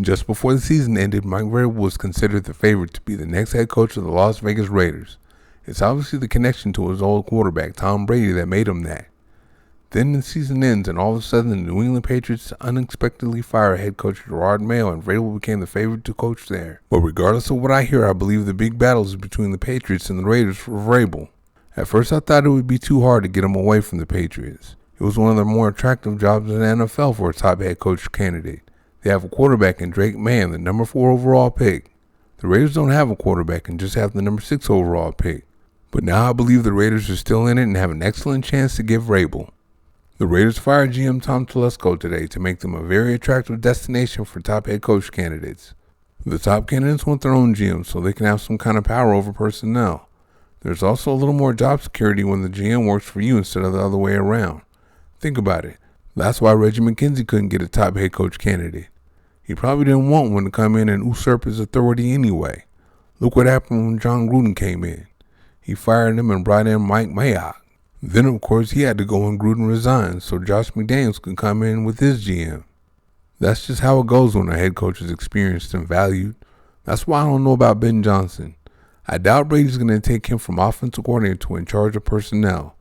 Just before the season ended, Mike Vrabel was considered the favorite to be the next head coach of the Las Vegas Raiders. It's obviously the connection to his old quarterback, Tom Brady, that made him that. Then the season ends, and all of a sudden the New England Patriots unexpectedly fire head coach Gerard Mayo, and Vrabel became the favorite to coach there. But regardless of what I hear, I believe the big battle is between the Patriots and the Raiders for Vrabel. At first I thought it would be too hard to get him away from the Patriots. It was one of the more attractive jobs in the NFL for a top head coach candidate. They have a quarterback in Drake May, the number 4 overall pick. The Raiders don't have a quarterback and just have the number 6 overall pick. But now I believe the Raiders are still in it and have an excellent chance to get Vrabel. The Raiders fired GM Tom Telesco today to make them a very attractive destination for top head coach candidates. The top candidates want their own GM so they can have some kind of power over personnel. There's also a little more job security when the GM works for you instead of the other way around. Think about it. That's why Reggie McKenzie couldn't get a top head coach candidate. He probably didn't want one to come in and usurp his authority anyway. Look what happened when John Gruden came in. He fired him and brought in Mike Mayock. Then, of course, he had to go and Gruden resigned so Josh McDaniels could come in with his GM. That's just how it goes when a head coach is experienced and valued. That's why I don't know about Ben Johnson. I doubt Brady's going to take him from offensive coordinator to in charge of personnel.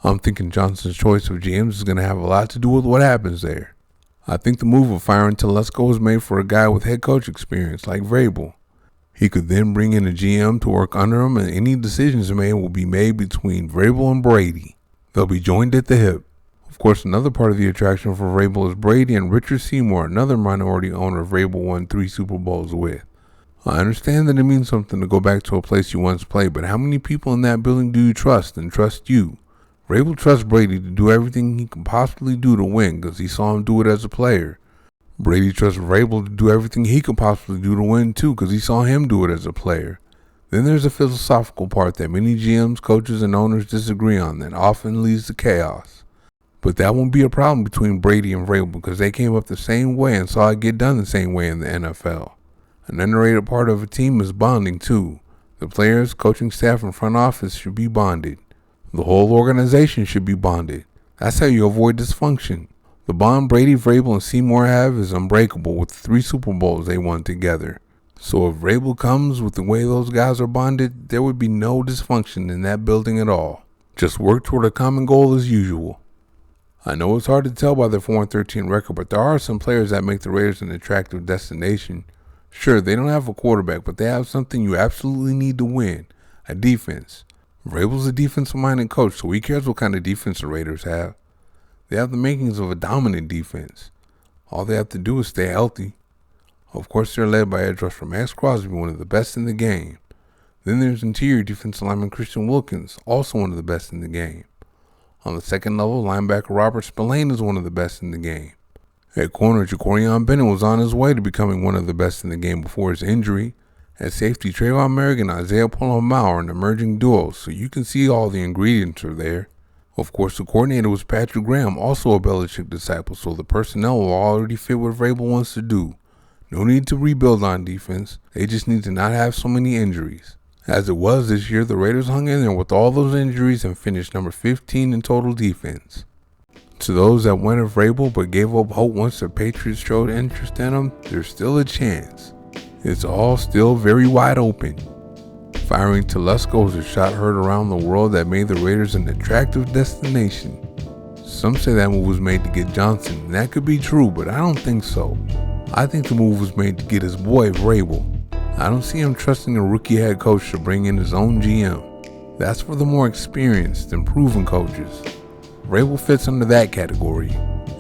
I'm thinking Johnson's choice of GMs is going to have a lot to do with what happens there. I think the move of firing Telesco was made for a guy with head coach experience like Vrabel. He could then bring in a GM to work under him, and any decisions made will be made between Vrabel and Brady. They'll be joined at the hip. Of course, another part of the attraction for Vrabel is Brady and Richard Seymour, another minority owner Vrabel won 3 Super Bowls with. I understand that it means something to go back to a place you once played, but how many people in that building do you trust and trust you? Vrabel trusts Brady to do everything he can possibly do to win because he saw him do it as a player. Brady trusts Vrabel to do everything he could possibly do to win too because he saw him do it as a player. Then there's a philosophical part that many GMs, coaches, and owners disagree on that often leads to chaos. But that won't be a problem between Brady and Vrabel because they came up the same way and saw it get done the same way in the NFL. An underrated part of a team is bonding too. The players, coaching staff, and front office should be bonded. The whole organization should be bonded. That's how you avoid dysfunction. The bond Brady, Vrabel, and Seymour have is unbreakable with the 3 Super Bowls they won together. So if Vrabel comes with the way those guys are bonded, there would be no dysfunction in that building at all. Just work toward a common goal as usual. I know it's hard to tell by their 4-13 record, but there are some players that make the Raiders an attractive destination. Sure, they don't have a quarterback, but they have something you absolutely need to win, a defense. Vrabel's a defensive-minded coach, so he cares what kind of defense the Raiders have. They have the makings of a dominant defense. All they have to do is stay healthy. Of course, they're led by edge rusher Max Crosby, one of the best in the game. Then there's interior defensive lineman Christian Wilkins, also one of the best in the game. On the second level, linebacker Robert Spillane is one of the best in the game. At corner, Jacorian Bennett was on his way to becoming one of the best in the game before his injury. At safety, Trayvon Merrick and Isaiah Polamalu are an emerging duo, so you can see all the ingredients are there. Of course, the coordinator was Patrick Graham, also a Belichick disciple, so the personnel will already fit what Vrabel wants to do. No need to rebuild on defense. They just need to not have so many injuries. As it was this year, the Raiders hung in there with all those injuries and finished number 15 in total defense. To those that wanted Vrabel but gave up hope once the Patriots showed interest in him, there's still a chance. It's all still very wide open. Firing Telesco was a shot heard around the world that made the Raiders an attractive destination. Some say that move was made to get Johnson, and that could be true, but I don't think so. I think the move was made to get his boy Vrabel. I don't see him trusting a rookie head coach to bring in his own GM. That's for the more experienced and proven coaches. Vrabel fits under that category.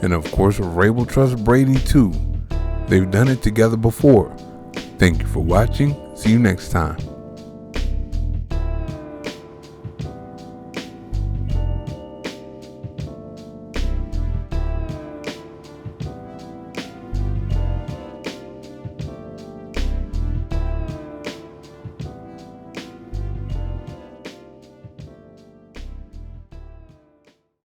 And of course, Vrabel trusts Brady too. They've done it together before. Thank you for watching. See you next time.